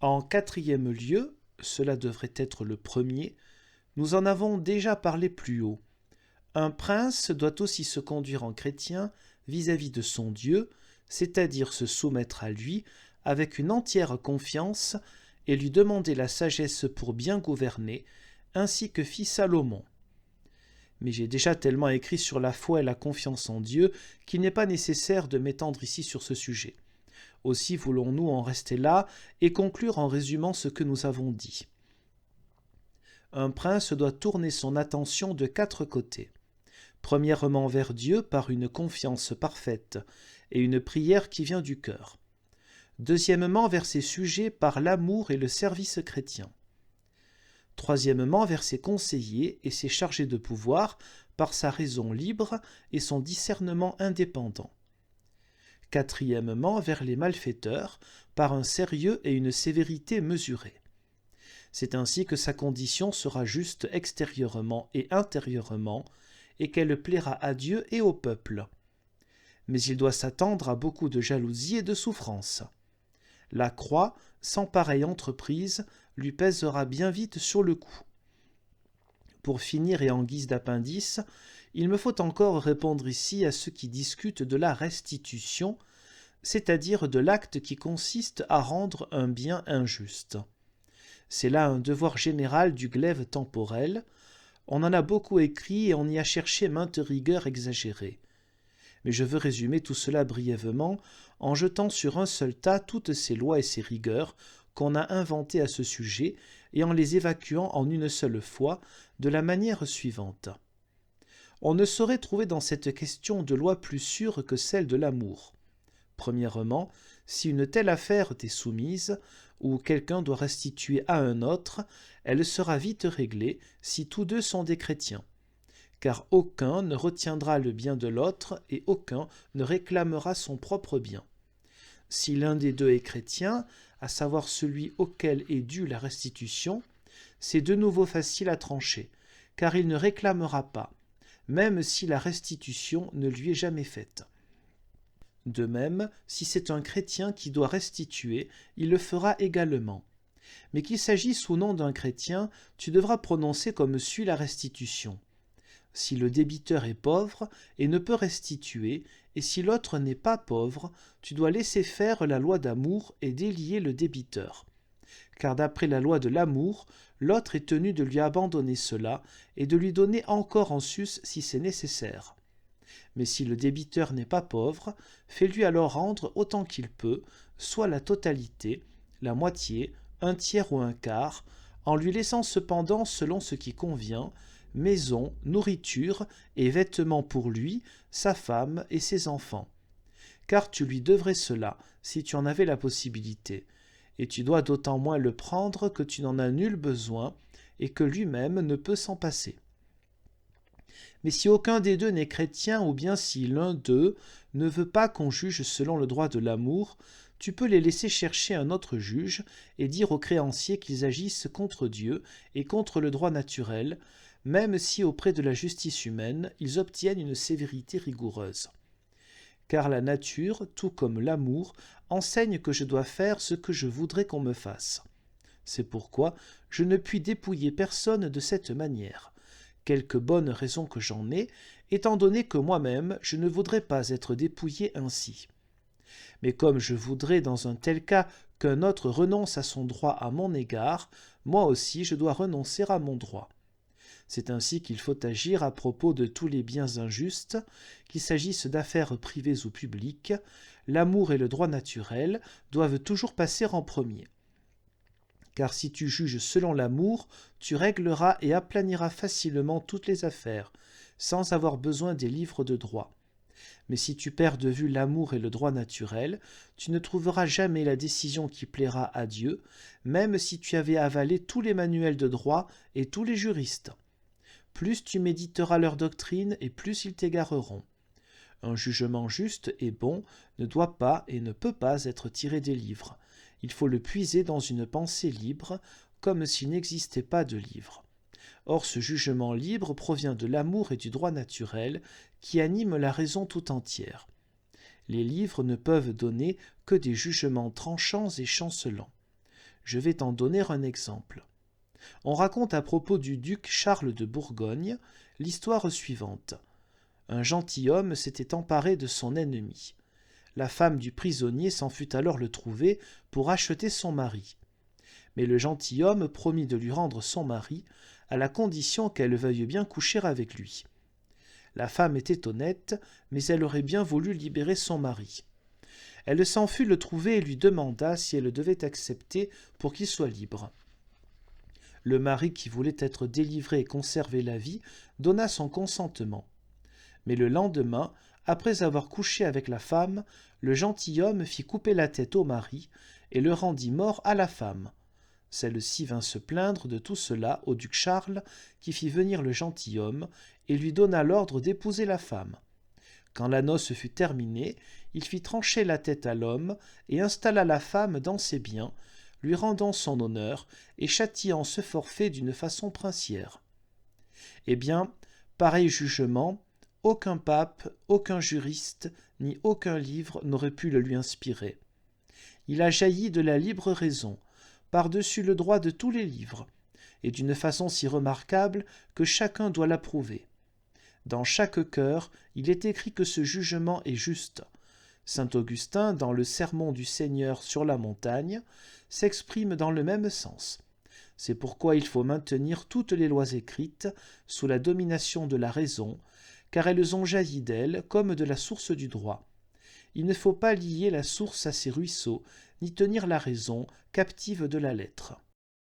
En quatrième lieu, cela devrait être le premier, nous en avons déjà parlé plus haut. Un prince doit aussi se conduire en chrétien vis-à-vis de son Dieu, c'est-à-dire se soumettre à lui avec une entière confiance et lui demander la sagesse pour bien gouverner, ainsi que fit Salomon. Mais j'ai déjà tellement écrit sur la foi et la confiance en Dieu qu'il n'est pas nécessaire de m'étendre ici sur ce sujet. Aussi voulons-nous en rester là et conclure en résumant ce que nous avons dit. Un prince doit tourner son attention de 4 côtés. Premièrement vers Dieu par une confiance parfaite et une prière qui vient du cœur. Deuxièmement vers ses sujets par l'amour et le service chrétien. Troisièmement vers ses conseillers et ses chargés de pouvoir par sa raison libre et son discernement indépendant. Quatrièmement vers les malfaiteurs par un sérieux et une sévérité mesurés. C'est ainsi que sa condition sera juste extérieurement et intérieurement, et qu'elle plaira à Dieu et au peuple. Mais il doit s'attendre à beaucoup de jalousie et de souffrance. La croix, sans pareille entreprise, lui pèsera bien vite sur le cou. Pour finir et en guise d'appendice, il me faut encore répondre ici à ceux qui discutent de la restitution, c'est-à-dire de l'acte qui consiste à rendre un bien injuste. C'est là un devoir général du glaive temporel. On en a beaucoup écrit et on y a cherché maintes rigueurs exagérées. Mais je veux résumer tout cela brièvement en jetant sur un seul tas toutes ces lois et ces rigueurs qu'on a inventées à ce sujet et en les évacuant en une seule fois de la manière suivante. On ne saurait trouver dans cette question de loi plus sûre que celle de l'amour. Premièrement, si une telle affaire t'est soumise, ou quelqu'un doit restituer à un autre, elle sera vite réglée si tous deux sont des chrétiens. Car aucun ne retiendra le bien de l'autre et aucun ne réclamera son propre bien. Si l'un des deux est chrétien, à savoir celui auquel est due la restitution, c'est de nouveau facile à trancher, car il ne réclamera pas, même si la restitution ne lui est jamais faite. De même, si c'est un chrétien qui doit restituer, il le fera également. Mais qu'il s'agisse ou non d'un chrétien, tu devras prononcer comme suit la restitution. Si le débiteur est pauvre et ne peut restituer, et si l'autre n'est pas pauvre, tu dois laisser faire la loi d'amour et délier le débiteur. Car d'après la loi de l'amour, l'autre est tenu de lui abandonner cela et de lui donner encore en sus si c'est nécessaire. Mais si le débiteur n'est pas pauvre, fais-lui alors rendre autant qu'il peut, soit la totalité, la moitié, un tiers ou un quart, en lui laissant cependant selon ce qui convient, maison, nourriture et vêtements pour lui, sa femme et ses enfants. Car tu lui devrais cela, si tu en avais la possibilité, et tu dois d'autant moins le prendre que tu n'en as nul besoin, et que lui-même ne peut s'en passer. Mais si aucun des deux n'est chrétien, ou bien si l'un d'eux ne veut pas qu'on juge selon le droit de l'amour, tu peux les laisser chercher un autre juge et dire aux créanciers qu'ils agissent contre Dieu et contre le droit naturel, même si auprès de la justice humaine, ils obtiennent une sévérité rigoureuse. Car la nature, tout comme l'amour, enseigne que je dois faire ce que je voudrais qu'on me fasse. C'est pourquoi je ne puis dépouiller personne de cette manière. Quelque bonne raison que j'en ai, étant donné que moi-même je ne voudrais pas être dépouillé ainsi. Mais comme je voudrais dans un tel cas qu'un autre renonce à son droit à mon égard, moi aussi je dois renoncer à mon droit. C'est ainsi qu'il faut agir à propos de tous les biens injustes, qu'il s'agisse d'affaires privées ou publiques. L'amour et le droit naturel doivent toujours passer en premier. Car si tu juges selon l'amour, tu régleras et aplaniras facilement toutes les affaires, sans avoir besoin des livres de droit. Mais si tu perds de vue l'amour et le droit naturel, tu ne trouveras jamais la décision qui plaira à Dieu, même si tu avais avalé tous les manuels de droit et tous les juristes. Plus tu méditeras leur doctrine et plus ils t'égareront. Un jugement juste et bon ne doit pas et ne peut pas être tiré des livres. Il faut le puiser dans une pensée libre, comme s'il n'existait pas de livre. Or ce jugement libre provient de l'amour et du droit naturel qui animent la raison tout entière. Les livres ne peuvent donner que des jugements tranchants et chancelants. Je vais t'en donner un exemple. On raconte à propos du duc Charles de Bourgogne l'histoire suivante. Un gentilhomme s'était emparé de son ennemi. La femme du prisonnier s'en fut alors le trouver pour acheter son mari. Mais le gentilhomme promit de lui rendre son mari à la condition qu'elle veuille bien coucher avec lui. La femme était honnête, mais elle aurait bien voulu libérer son mari. Elle s'en fut le trouver et lui demanda si elle devait accepter pour qu'il soit libre. Le mari, qui voulait être délivré et conserver la vie, donna son consentement. Mais le lendemain, après avoir couché avec la femme, le gentilhomme fit couper la tête au mari et le rendit mort à la femme. Celle-ci vint se plaindre de tout cela au duc Charles, qui fit venir le gentilhomme et lui donna l'ordre d'épouser la femme. Quand la noce fut terminée, il fit trancher la tête à l'homme et installa la femme dans ses biens, lui rendant son honneur et châtiant ce forfait d'une façon princière. Eh bien, pareil jugement, aucun pape, aucun juriste, ni aucun livre n'aurait pu le lui inspirer. Il a jailli de la libre raison, par-dessus le droit de tous les livres, et d'une façon si remarquable que chacun doit l'approuver. Dans chaque cœur, il est écrit que ce jugement est juste. Saint Augustin, dans le Sermon du Seigneur sur la montagne, s'exprime dans le même sens. C'est pourquoi il faut maintenir toutes les lois écrites sous la domination de la raison, car elles ont jailli d'elle comme de la source du droit. Il ne faut pas lier la source à ses ruisseaux, ni tenir la raison captive de la lettre.